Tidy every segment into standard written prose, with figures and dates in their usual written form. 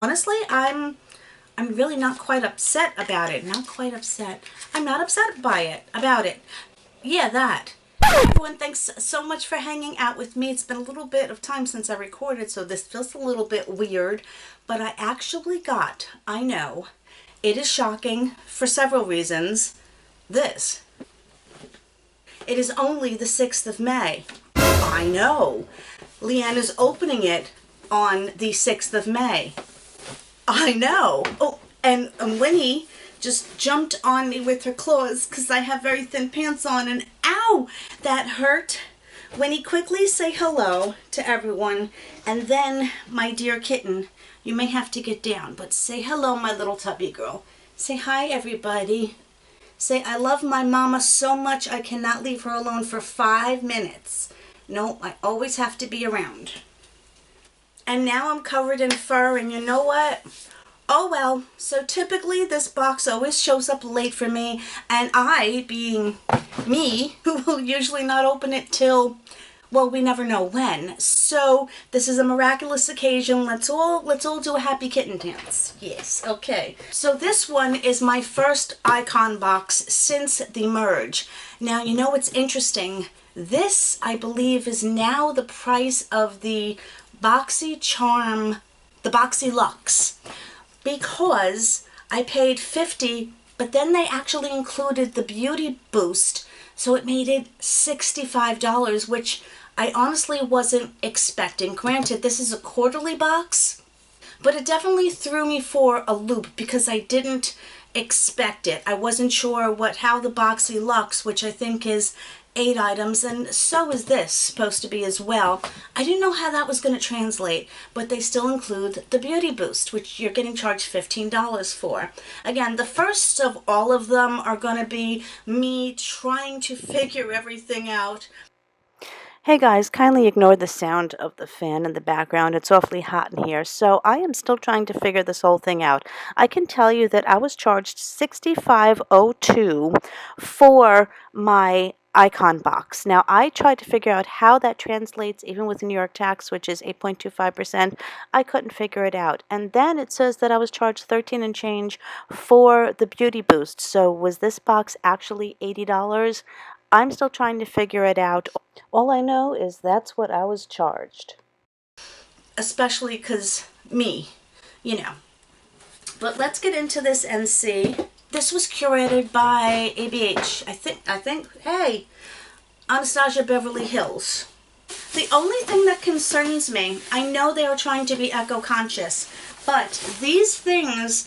Honestly, I'm really not quite upset about it. Not quite upset. I'm not upset by it, about it. Yeah, that. Everyone, thanks so much for hanging out with me. It's been a little bit of time since I recorded, so this feels a little bit weird, but I actually got, I know, it is shocking for several reasons, this. It is only the 6th of May. I know. Leann is opening it on the 6th of May. I know. Oh, and Winnie just jumped on me with her claws because I have very thin pants on, and ow, that hurt. Winnie, quickly say hello to everyone, and then, my dear kitten, you may have to get down, but say hello, my little tubby girl. Say hi, everybody. Say, I love my mama so much I cannot leave her alone for 5 minutes. No, I always have to be around. And now I'm covered in fur, and you know what? Oh well, so typically this box always shows up late for me, and I, being me, who will usually not open it till, well, we never know when. So this is a miraculous occasion. Let's all do a happy kitten dance. Yes, okay. So this one is my first icon box since the merge. Now, you know what's interesting? This, I believe, is now the price of the BoxyCharm, the Boxy Luxe, because I paid $50, but then they actually included the beauty boost, so it made it $65, which I honestly wasn't expecting. Granted, this is a quarterly box, but it definitely threw me for a loop because I didn't expect it. I wasn't sure how the Boxy Luxe, which I think is 8 items, and so is this supposed to be as well. I didn't know how that was going to translate, but they still include the beauty boost, which you're getting charged $15 for. Again, the first of all of them are going to be me trying to figure everything out. Hey guys, kindly ignore the sound of the fan in the background. It's awfully hot in here, so I am still trying to figure this whole thing out. I can tell you that I was charged $65.02 for my icon box. Now, I tried to figure out how that translates even with New York tax, which is 8.25%. I couldn't figure it out. And then it says that I was charged 13 and change for the beauty boost. So was this box actually $80? I'm still trying to figure it out. All I know is that's what I was charged. Especially because me, you know. But let's get into this and see. This was curated by ABH. I think, hey, Anastasia Beverly Hills. The only thing that concerns me, I know they are trying to be eco-conscious, but these things,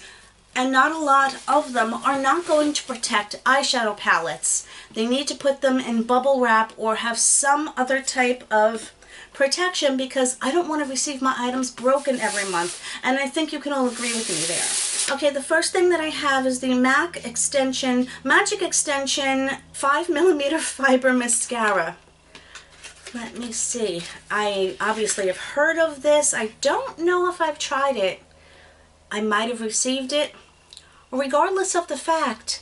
and not a lot of them, are not going to protect eyeshadow palettes. They need to put them in bubble wrap or have some other type of protection because I don't want to receive my items broken every month. And I think you can all agree with me there. Okay, the first thing that I have is the Magic Extension 5mm Fiber Mascara. Let me see. I obviously have heard of this. I don't know if I've tried it. I might have received it. Regardless of the fact,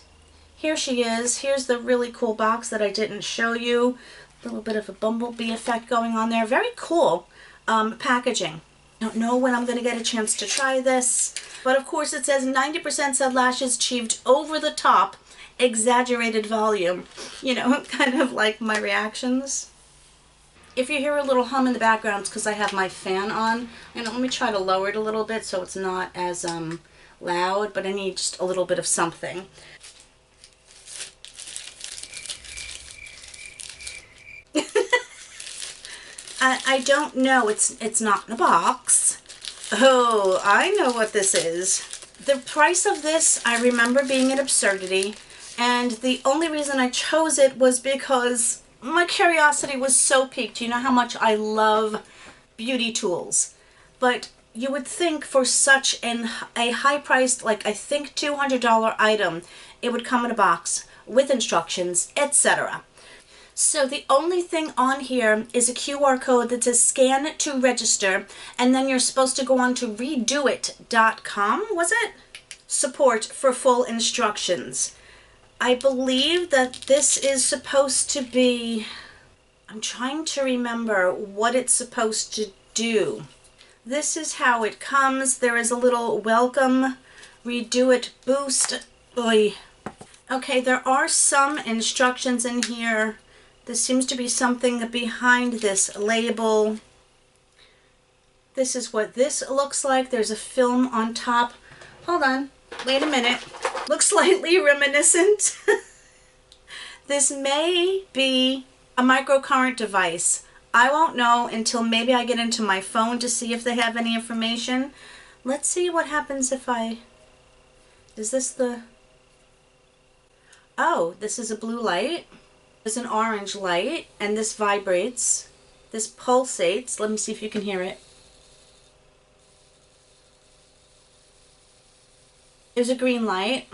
here she is. Here's the really cool box that I didn't show you. A little bit of a bumblebee effect going on there. Very cool packaging. Don't know when I'm going to get a chance to try this. But of course it says 90% said lashes achieved over the top, exaggerated volume. You know, kind of like my reactions. If you hear a little hum in the background, it's because I have my fan on. And let me try to lower it a little bit so it's not as loud, but I need just a little bit of something. I don't know. It's not in a box. Oh, I know what this is. The price of this, I remember being an absurdity, and the only reason I chose it was because my curiosity was so piqued. You know how much I love beauty tools, but you would think for such a high-priced, like I think $200 item, it would come in a box with instructions, etc. So the only thing on here is a QR code that says scan to register, and then you're supposed to go on to redoit.com, was it? Support for full instructions. I believe that this is supposed to be, I'm trying to remember what it's supposed to do. This is how it comes. There is a little welcome, redo it, boost. Oy. Okay, there are some instructions in here. There seems to be something behind this label. This is what this looks like. There's a film on top. Hold on, wait a minute. Looks slightly reminiscent. This may be a microcurrent device. I won't know until maybe I get into my phone to see if they have any information. Let's see what happens if I... Is this the... Oh, this is a blue light. There's an orange light, and this vibrates. This pulsates. Let me see if you can hear it. There's a green light.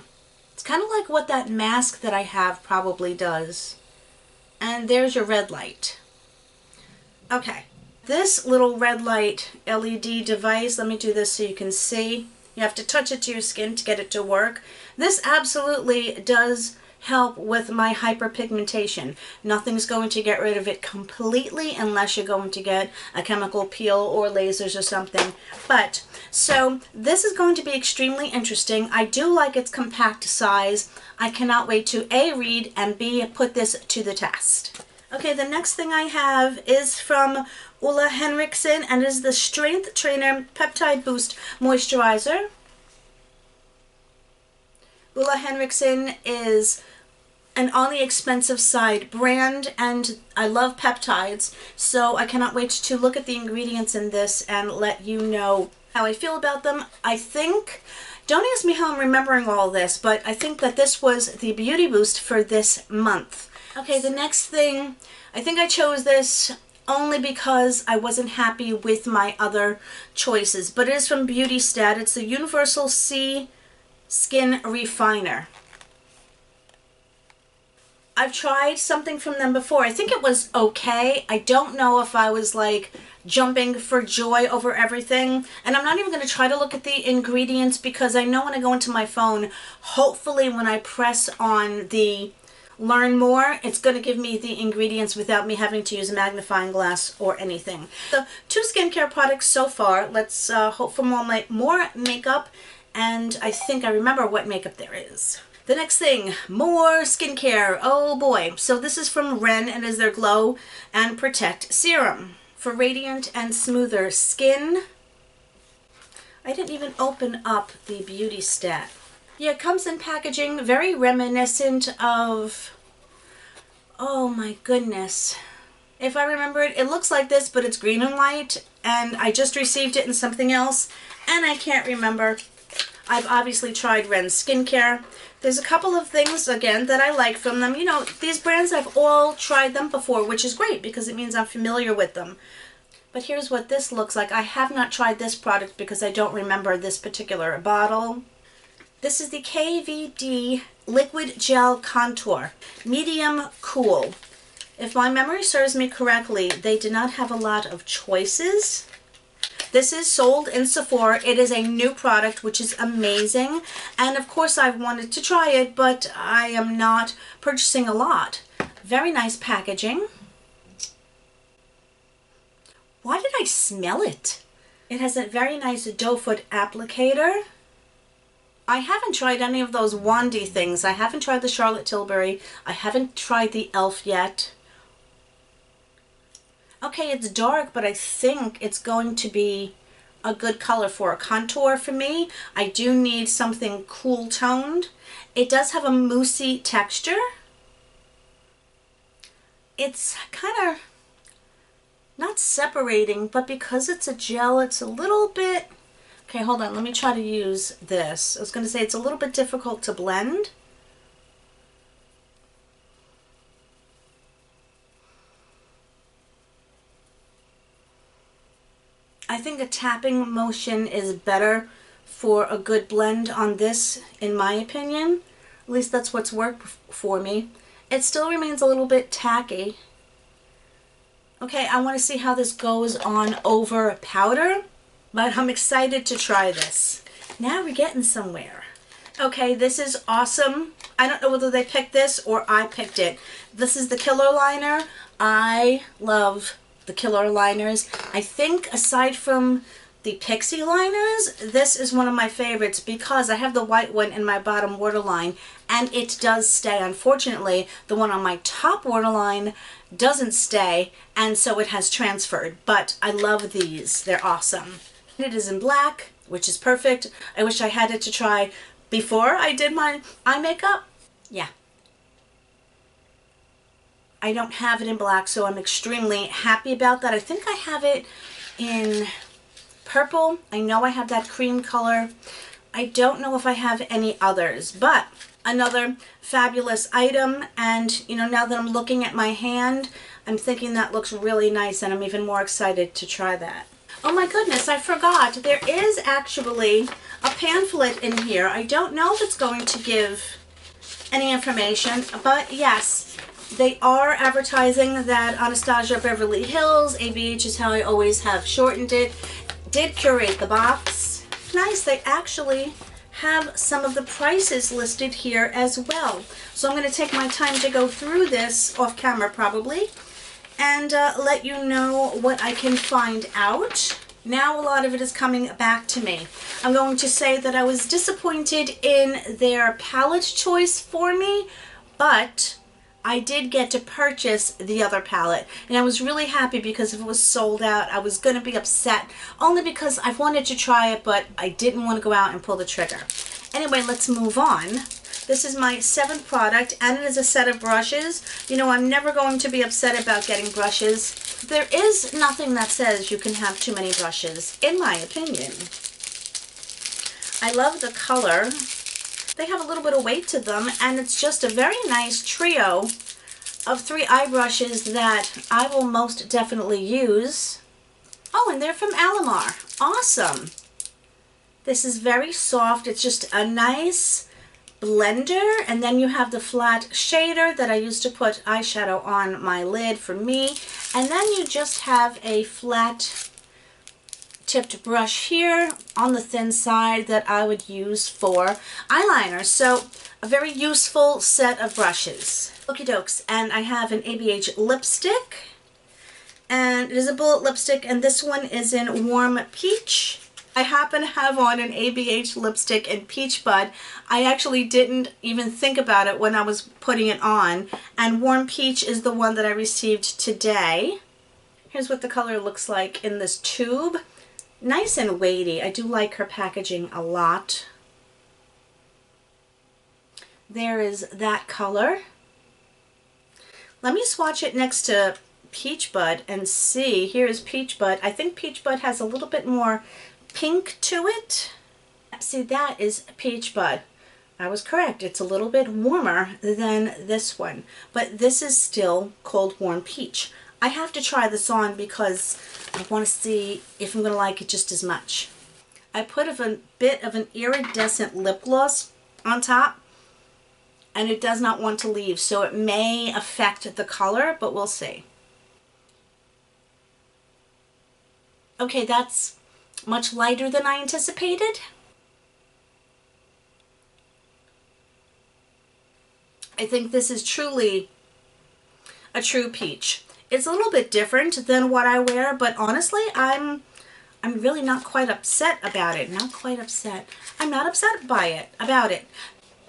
It's kind of like what that mask that I have probably does. And there's your red light. Okay, this little red light LED device, let me do this so you can see. You have to touch it to your skin to get it to work. This absolutely does help with my hyperpigmentation. Nothing's going to get rid of it completely unless you're going to get a chemical peel or lasers or something. But, so this is going to be extremely interesting. I do like its compact size. I cannot wait to A, read, and B, put this to the test. Okay, the next thing I have is from Ole Henriksen, and is the Strength Trainer Peptide Boost Moisturizer. Ole Henriksen is an on the expensive side brand, and I love peptides, so I cannot wait to look at the ingredients in this and let you know how I feel about them. I think, don't ask me how I'm remembering all this, but I think that this was the beauty boost for this month. Okay, the next thing, I think I chose this only because I wasn't happy with my other choices, but it is from Beauty Stat. It's the Universal C Skin Refiner. I've tried something from them before. I think it was okay. I don't know if I was like jumping for joy over everything. And I'm not even going to try to look at the ingredients because I know when I go into my phone, hopefully when I press on the learn more, it's going to give me the ingredients without me having to use a magnifying glass or anything. So 2 skincare products so far. Let's hope for more makeup. And I think I remember what makeup there is. The next thing, more skincare. Oh boy. So this is from Ren, and is their Glow and Protect Serum for radiant and smoother skin. I didn't even open up the Beauty Stat. Yeah, it comes in packaging very reminiscent of, oh my goodness. If I remember it, it looks like this, but it's green and white, and I just received it in something else, and I can't remember. I've obviously tried Ren's skincare. There's a couple of things, again, that I like from them. You know, these brands, I've all tried them before, which is great because it means I'm familiar with them. But here's what this looks like. I have not tried this product because I don't remember this particular bottle. This is the KVD Liquid Gel Contour, medium cool. If my memory serves me correctly, they did not have a lot of choices. This is sold in Sephora. It is a new product, which is amazing. And of course I've wanted to try it, but I am not purchasing a lot. Very nice packaging. Why did I smell it? It has a very nice doe foot applicator. I haven't tried any of those wandy things. I haven't tried the Charlotte Tilbury. I haven't tried the e.l.f. yet. Okay, it's dark, but I think it's going to be a good color for a contour for me. I do need something cool toned. It does have a moussey texture. It's kind of not separating, but because it's a gel, it's a little bit... Okay, hold on. Let me try to use this. I was going to say it's a little bit difficult to blend. I think a tapping motion is better for a good blend on this, in my opinion. At least that's what's worked for me. It still remains a little bit tacky. Okay, I want to see how this goes on over powder, but I'm excited to try this. Now we're getting somewhere. Okay, this is awesome. I don't know whether they picked this or I picked it. This is the Killer Liner. I love the Killer Liners. I think aside from the Pixie liners. This is one of my favorites because I have the white one in my bottom waterline and it does stay. Unfortunately, the one on my top waterline doesn't stay, and so it has transferred, but I love these. They're awesome. It is in black, which is perfect. I wish I had it to try before I did my eye makeup. Yeah. I don't have it in black, so I'm extremely happy about that. I think I have it in purple. I know I have that cream color. I don't know if I have any others, but another fabulous item. And you know, now that I'm looking at my hand, I'm thinking that looks really nice, and I'm even more excited to try that. Oh my goodness, I forgot. There is actually a pamphlet in here. I don't know if it's going to give any information, but yes, they are advertising that Anastasia Beverly Hills, ABH is how I always have shortened it, did curate the box. Nice, they actually have some of the prices listed here as well. So I'm going to take my time to go through this off camera probably and let you know what I can find out. Now a lot of it is coming back to me. I'm going to say that I was disappointed in their palette choice for me, but I did get to purchase the other palette, and I was really happy because if it was sold out, I was going to be upset, only because I've wanted to try it, but I didn't want to go out and pull the trigger. Anyway, let's move on. This is my 7th product, and it is a set of brushes. You know, I'm never going to be upset about getting brushes. There is nothing that says you can have too many brushes, in my opinion. I love the color. They have a little bit of weight to them, and it's just a very nice trio of 3 eye brushes that I will most definitely use. Oh, and they're from Alamar. Awesome. This is very soft. It's just a nice blender, and then you have the flat shader that I used to put eyeshadow on my lid for me, and then you just have a flat tipped brush here on the thin side that I would use for eyeliner. So a very useful set of brushes. Okie dokes, and I have an ABH lipstick, and it is a bullet lipstick, and this one is in Warm Peach. I happen to have on an ABH lipstick in Peach Bud. I actually didn't even think about it when I was putting it on, and Warm Peach is the one that I received today. Here's what the color looks like in this tube. Nice and weighty. I do like her packaging a lot. There is that color. Let me swatch it next to Peach Bud and see. Here's Peach Bud. I think Peach Bud has a little bit more pink to it. See, that is Peach Bud. I was correct. It's a little bit warmer than this one, but this is still Cold Warm Peach. I have to try this on because I want to see if I'm going to like it just as much. I put a bit of an iridescent lip gloss on top, and it does not want to leave, so it may affect the color, but we'll see. Okay, that's much lighter than I anticipated. I think this is truly a true peach. It's a little bit different than what I wear, but honestly, I'm really not quite upset about it. Not quite upset. I'm not upset by it, about it.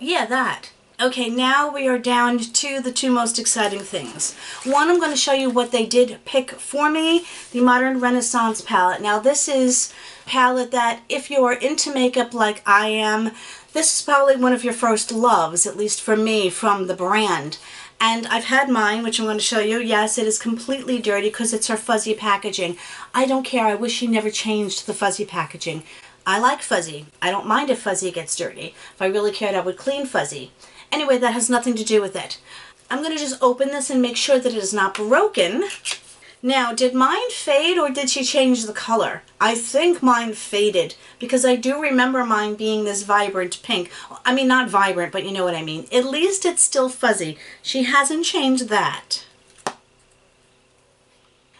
Yeah, that. Okay, now we are down to the 2 most exciting things. One, I'm going to show you what they did pick for me, the Modern Renaissance palette. Now, this is a palette that if you're into makeup like I am, this is probably one of your first loves, at least for me, from the brand. And I've had mine, which I'm going to show you. Yes, it is completely dirty because it's her fuzzy packaging. I don't care. I wish she never changed the fuzzy packaging. I like fuzzy. I don't mind if fuzzy gets dirty. If I really cared, I would clean fuzzy. Anyway, that has nothing to do with it. I'm going to just open this and make sure that it is not broken. Now, did mine fade or did she change the color? I think mine faded because I do remember mine being this vibrant pink. I mean, not vibrant, but you know what I mean. At least it's still fuzzy. She hasn't changed that.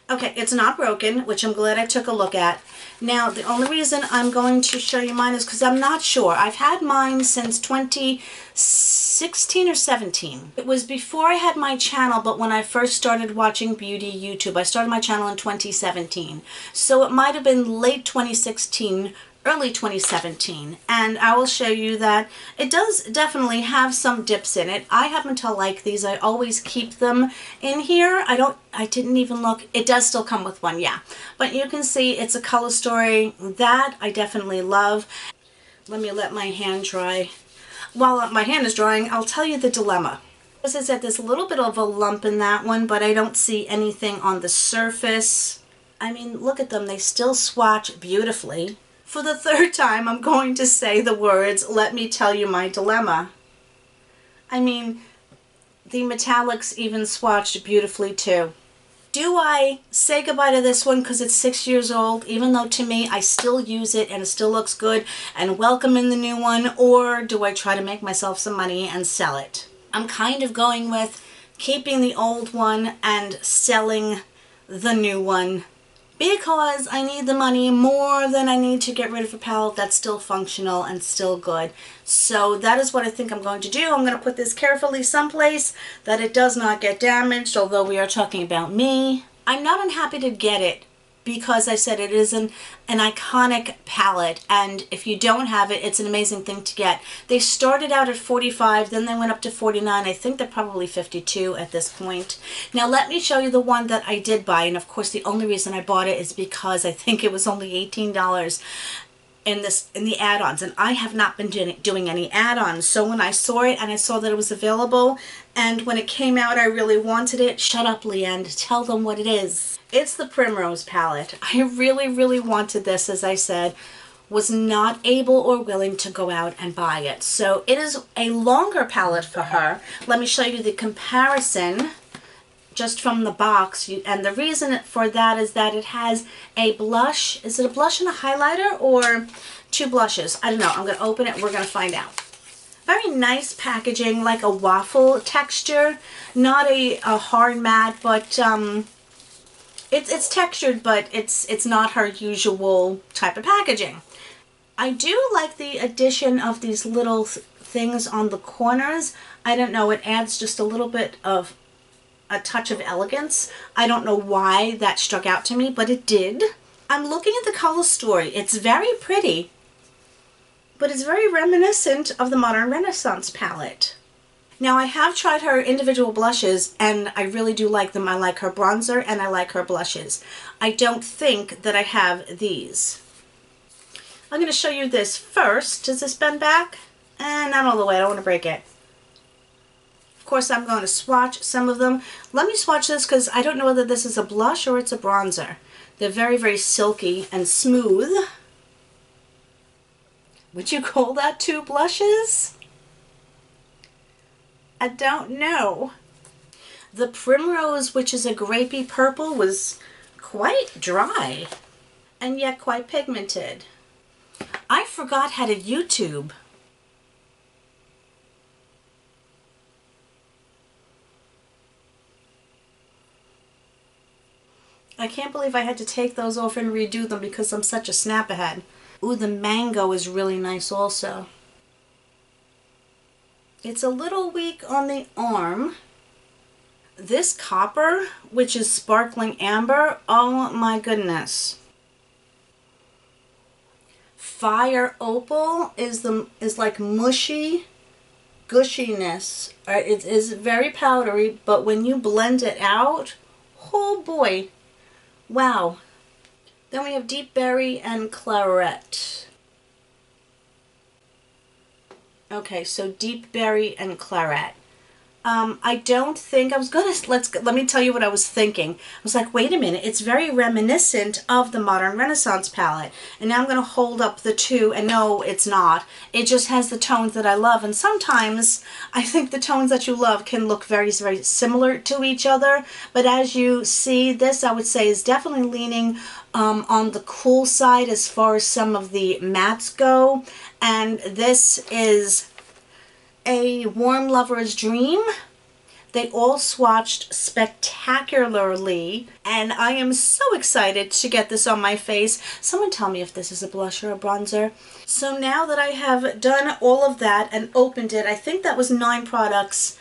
Okay, it's not broken, which I'm glad I took a look at. Now, the only reason I'm going to show you mine is because I'm not sure. I've had mine since 2016 or 17. It was before I had my channel, but when I first started watching beauty YouTube. I started my channel in 2017. So it might have been late 2016, early 2017, and I will show you that it does definitely have some dips in it. I happen to like these. I always keep them in here. I didn't even look. It does still come with one, yeah. But you can see it's a color story that I definitely love. Let me let my hand dry. While my hand is drying, I'll tell you the dilemma. As I said, there's a little bit of a lump in that one, but I don't see anything on the surface. I mean, look at them. They still swatch beautifully. For the third time, I'm going to say the words, let me tell you my dilemma. I mean, the metallics even swatched beautifully too. Do I say goodbye to this one because it's 6 years old, even though to me I still use it and it still looks good, and welcome in the new one, or do I try to make myself some money and sell it? I'm kind of going with keeping the old one and selling the new one, because I need the money more than I need to get rid of a palette that's still functional and still good. So that is what I think I'm going to do. I'm going to put this carefully someplace that it does not get damaged, although we are talking about me. I'm not unhappy to get it, because I said it is an iconic palette, and if you don't have it, it's an amazing thing to get. They started out at $45, then they went up to $49. I think they're probably $52 at this point. Now let me show you the one that I did buy, and of course the only reason I bought it is because I think it was only $18 in the add-ons, and I have not been doing any add-ons. So when I saw it and I saw that it was available, and when it came out I really wanted it. Shut up, Leann, tell them what it is. It's the Primrose palette. I really wanted this, as I said, was not able or willing to go out and buy it. So it is a longer palette for her. Let me show you the comparison just from the box, and the reason for that is that it has a blush. Is it a blush and a highlighter, or two blushes? I don't know. I'm going to open it. We're going to find out. Very nice packaging, like a waffle texture. Not a hard matte, but it's textured, but it's not her usual type of packaging. I do like the addition of these little things on the corners. I don't know. It adds just a little bit of a touch of elegance. I don't know why that struck out to me, but it did. I'm looking at the color story. It's very pretty, but it's very reminiscent of the Modern Renaissance palette. Now, I have tried her individual blushes, and I really do like them. I like her bronzer, and I like her blushes. I don't think that I have these. I'm going to show you this first. Does this bend back? Not all the way. I don't want to break it. Of course, I'm going to swatch some of them. Let me swatch this because I don't know whether this is a blush or it's a bronzer. They're very silky and smooth. Would you call that two blushes? I don't know. The Primrose, which is a grapey purple, was quite dry and yet quite pigmented. I forgot how to YouTube. I can't believe I had to take those off and redo them because I'm such a snap ahead. Ooh, the mango is really nice also. It's a little weak on the arm. This copper, which is sparkling amber, oh my goodness. Fire opal is like mushy gushiness. It is very powdery, but when you blend it out, oh boy. Wow. Then we have Deep Berry and Claret. Okay, so Deep Berry and Claret. I don't think I was gonna, let me tell you what I was thinking. I was like, wait a minute, it's very reminiscent of the Modern Renaissance palette. And now I'm gonna hold up the two, and no, it's not. It just has the tones that I love, and sometimes I think the tones that you love can look very similar to each other. But as you see, this I would say is definitely leaning on the cool side as far as some of the mattes go. And this is a warm lover's dream. They all swatched spectacularly, and I am so excited to get this on my face. Someone tell me if this is a blush or a bronzer. So now that I have done all of that and opened it, I think that was 9 products,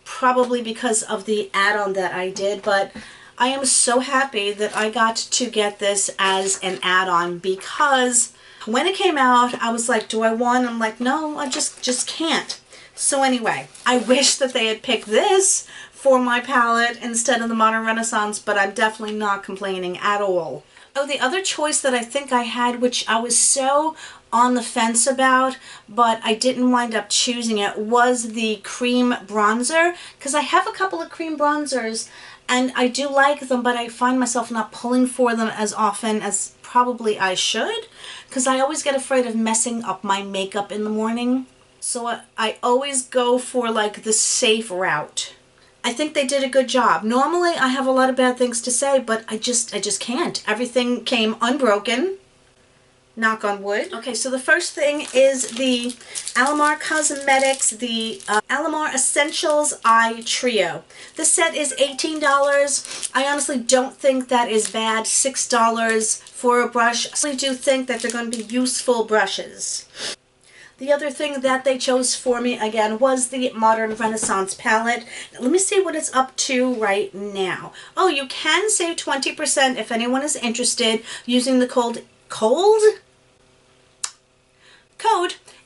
probably because of the add-on that I did, but I am so happy that I got to get this as an add-on, because when it came out, I was like, do I want? I'm like, no, I just can't. So anyway, I wish that they had picked this for my palette instead of the Modern Renaissance, but I'm definitely not complaining at all. Oh, the other choice that I think I had, which I was so on the fence about, but I didn't wind up choosing it, was the cream bronzer, because I have a couple of cream bronzers and I do like them, but I find myself not pulling for them as often as probably I should, because I always get afraid of messing up my makeup in the morning. So I always go for like the safe route. I think they did a good job. Normally I have a lot of bad things to say, but I just can't. Everything came unbroken. Knock on wood. Okay, so the first thing is the Alamar Cosmetics, the Alamar Essentials Eye Trio. This set is $18. I honestly don't think that is bad. $6 for a brush. I really do think that they're going to be useful brushes. The other thing that they chose for me, again, was the Modern Renaissance palette. Now, let me see what it's up to right now. Oh, you can save 20% if anyone is interested using the code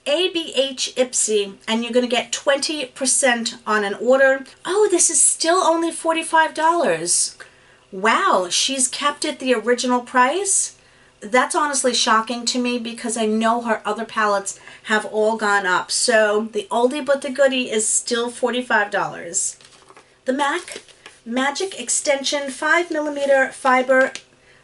ABHIPSY, and you're going to get 20% on an order. Oh, this is still only $45. Wow, she's kept it the original price? That's honestly shocking to me, because I know her other palettes have all gone up. So the oldie but the goodie is still $45. The MAC Magic Extension 5mm Fiber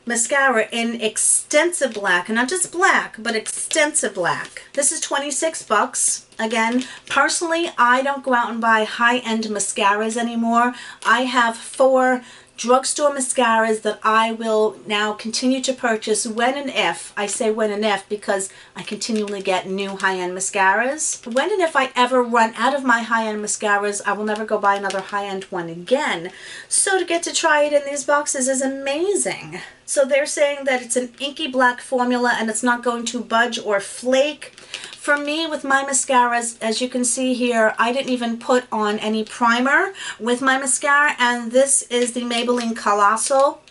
Mascara in extensive black, and not just black, but extensive black. This is $26. Again, personally, I don't go out and buy high-end mascaras anymore. I have 4 drugstore mascaras that I will now continue to purchase when and if. I say when and if because I continually get new high-end mascaras. When and if I ever run out of my high-end mascaras, I will never go buy another high-end one again. So to get to try it in these boxes is amazing. So they're saying that it's an inky black formula and it's not going to budge or flake. For me, with my mascaras, as you can see here, I didn't even put on any primer with my mascara, and this is the Maybelline Colossal.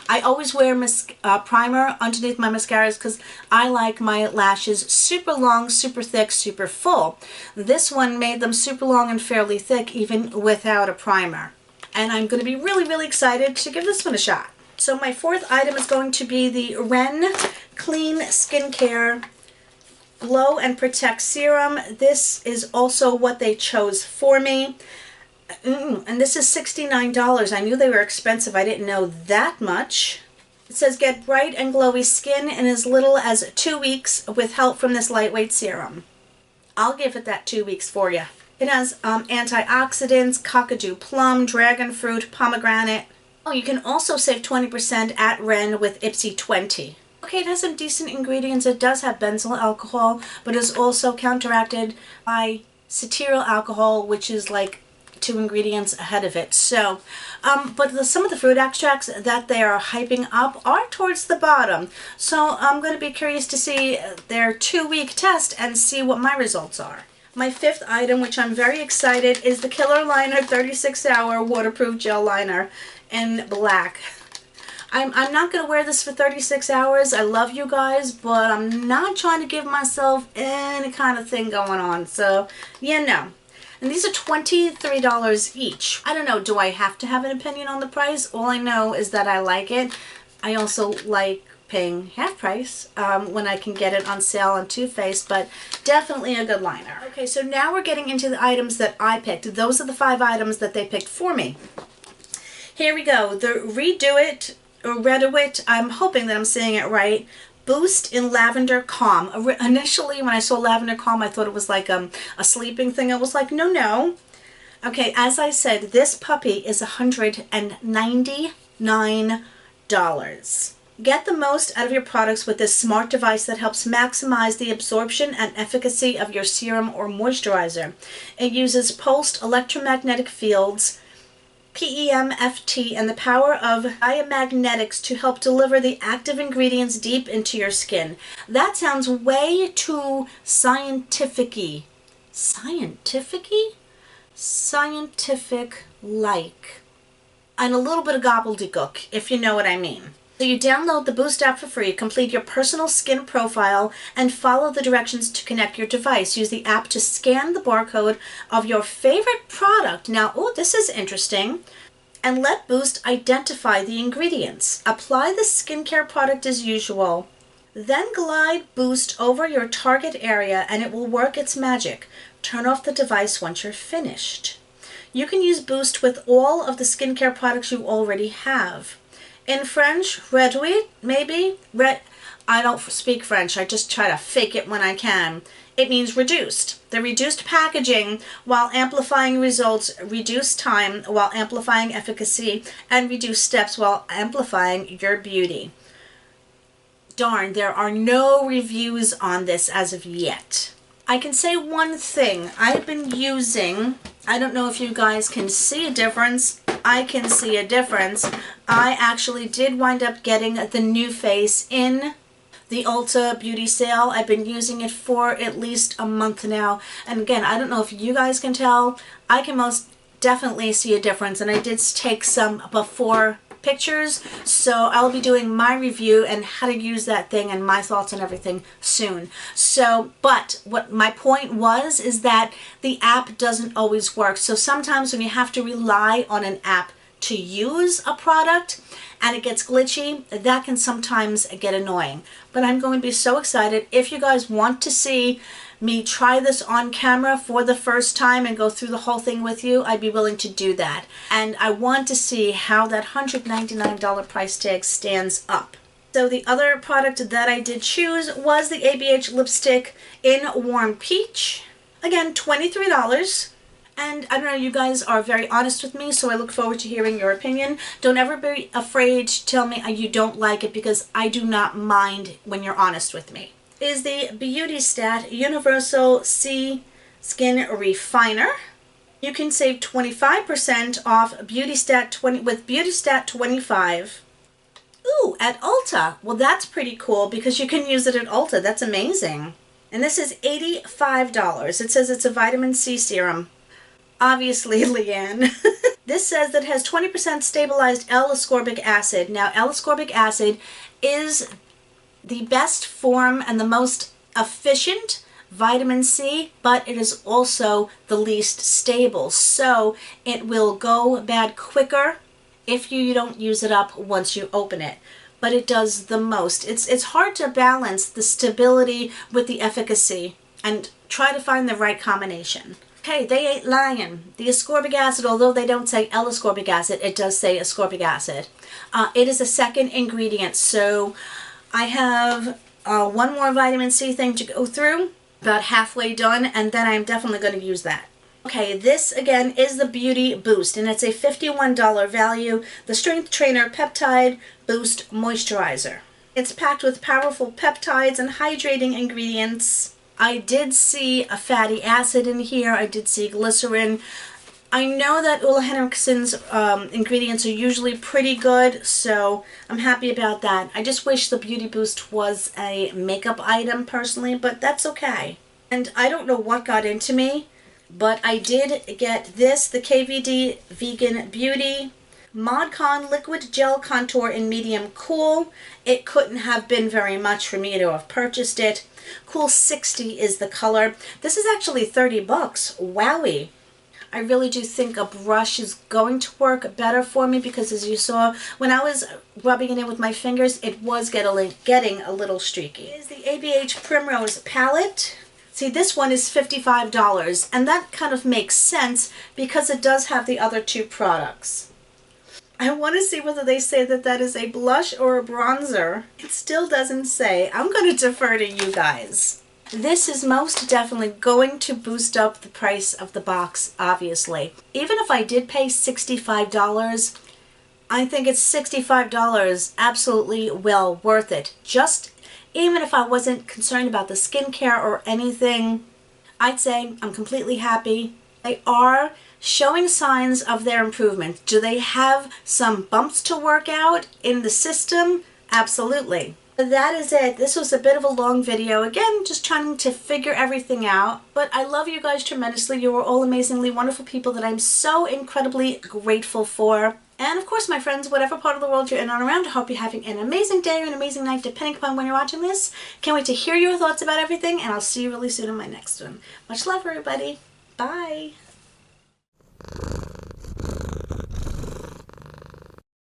I always wear primer underneath my mascaras because I like my lashes super long, super thick, super full. This one made them super long and fairly thick even without a primer. And I'm going to be really, really excited to give this one a shot. So my fourth item is going to be the Ren Clean Skincare Glow and Protect Serum. This is also what they chose for me. And this is $69. I knew they were expensive. I didn't know that much. It says get bright and glowy skin in as little as 2 weeks with help from this lightweight serum. I'll give it that 2 weeks for you. It has antioxidants, cockadoo plum, dragon fruit, pomegranate. Oh, you can also save 20% at Ren with Ipsy 20. Okay, it has some decent ingredients. It does have benzyl alcohol, but is also counteracted by cetyl alcohol, which is like 2 ingredients ahead of it. So, but some of the fruit extracts that they are hyping up are towards the bottom. So I'm going to be curious to see their 2-week test and see what my results are. My fifth item, which I'm very excited, is the Killer Liner 36-Hour Waterproof Gel Liner in black. I'm not going to wear this for 36 hours. I love you guys, but I'm not trying to give myself any kind of thing going on. So, yeah, no. And these are $23 each. I don't know, do I have to have an opinion on the price? All I know is that I like it. I also like paying half price when I can get it on sale on Too Faced, but definitely a good liner. Okay, so now we're getting into the items that I picked. Those are the 5 items that they picked for me. Here we go. The Redo-It, or Redo-It, I'm hoping that I'm saying it right, Boost in Lavender Calm. Initially, when I saw Lavender Calm, I thought it was like a sleeping thing. I was like, no, no. Okay, as I said, this puppy is $199. Get the most out of your products with this smart device that helps maximize the absorption and efficacy of your serum or moisturizer. It uses pulsed electromagnetic fields, PEMFT, and the power of biomagnetics to help deliver the active ingredients deep into your skin. That sounds way too scientific-y. Scientific-y? Scientific-like. And a little bit of gobbledygook, if you know what I mean. So you download the Boost app for free, complete your personal skin profile, and follow the directions to connect your device. Use the app to scan the barcode of your favorite product. Now, oh, this is interesting. And let Boost identify the ingredients. Apply the skincare product as usual. Then glide Boost over your target area and it will work its magic. Turn off the device once you're finished. You can use Boost with all of the skincare products you already have. In French, réduit, maybe? I don't speak French, I just try to fake it when I can. It means reduced. The reduced packaging while amplifying results, reduced time while amplifying efficacy, and reduced steps while amplifying your beauty. Darn, there are no reviews on this as of yet. I can say one thing. I've been using, I don't know if you guys can see a difference. I can see a difference. I actually did wind up getting the new face in the Ulta Beauty sale. I've been using it for at least a month now. And again, I don't know if you guys can tell. I can most definitely see a difference. And I did take some before pictures, so I'll be doing my review and how to use that thing and my thoughts and everything soon. So, but what my point was is that the app doesn't always work. So sometimes when you have to rely on an app to use a product and it gets glitchy, that can sometimes get annoying. But I'm going to be so excited. If you guys want to see me try this on camera for the first time and go through the whole thing with you, I'd be willing to do that. And I want to see how that $199 price tag stands up. So the other product that I did choose was the ABH lipstick in Warm Peach. Again, $23. And I don't know, you guys are very honest with me, so I look forward to hearing your opinion. Don't ever be afraid to tell me you don't like it, because I do not mind when you're honest with me. Is the Beauty Stat Universal C Skin Refiner. You can save 25% off Beauty Stat 20 with Beauty Stat 25. Ooh, at Ulta. Well, that's pretty cool because you can use it at Ulta. That's amazing. And this is $85. It says it's a vitamin C serum. Obviously, Leann. This says that it has 20% stabilized L-ascorbic acid. Now, L-ascorbic acid is the best form and the most efficient vitamin C, but it is also the least stable. So it will go bad quicker if you don't use it up once you open it. But it does the most. It's hard to balance the stability with the efficacy and try to find the right combination. Okay, they ain't lying. The ascorbic acid, although they don't say L-ascorbic acid, it does say ascorbic acid. It is a second ingredient, so I have one more vitamin C thing to go through, about halfway done, and then I'm definitely going to use that. Okay, this again is the Beauty Boost, and it's a $51 value, the Strength Trainer Peptide Boost Moisturizer. It's packed with powerful peptides and hydrating ingredients. I did see a fatty acid in here. I did see glycerin. I know that Ole Henriksen's ingredients are usually pretty good, so I'm happy about that. I just wish the Beauty Boost was a makeup item personally, but that's okay. And I don't know what got into me, but I did get this, the KVD Vegan Beauty ModCon Liquid Gel Contour in Medium Cool. It couldn't have been very much for me to have purchased it. Cool 60 is the color. This is actually $30. Wowie. I really do think a brush is going to work better for me because, as you saw, when I was rubbing it in with my fingers, it was getting a little streaky. Here's the ABH Primrose Palette. See, this one is $55, and that kind of makes sense because it does have the other two products. I want to see whether they say that that is a blush or a bronzer. It still doesn't say. I'm going to defer to you guys. This is most definitely going to boost up the price of the box, obviously. Even if I did pay $65, I think it's $65, absolutely well worth it. Just even if I wasn't concerned about the skincare or anything, I'd say I'm completely happy. They are showing signs of their improvement. Do they have some bumps to work out in the system? Absolutely. That is it. This was a bit of a long video. Again, just trying to figure everything out. But I love you guys tremendously. You are all amazingly wonderful people that I'm so incredibly grateful for. And of course, my friends, whatever part of the world you're in and around, I hope you're having an amazing day or an amazing night, depending upon when you're watching this. Can't wait to hear your thoughts about everything, and I'll see you really soon in my next one. Much love, everybody. Bye.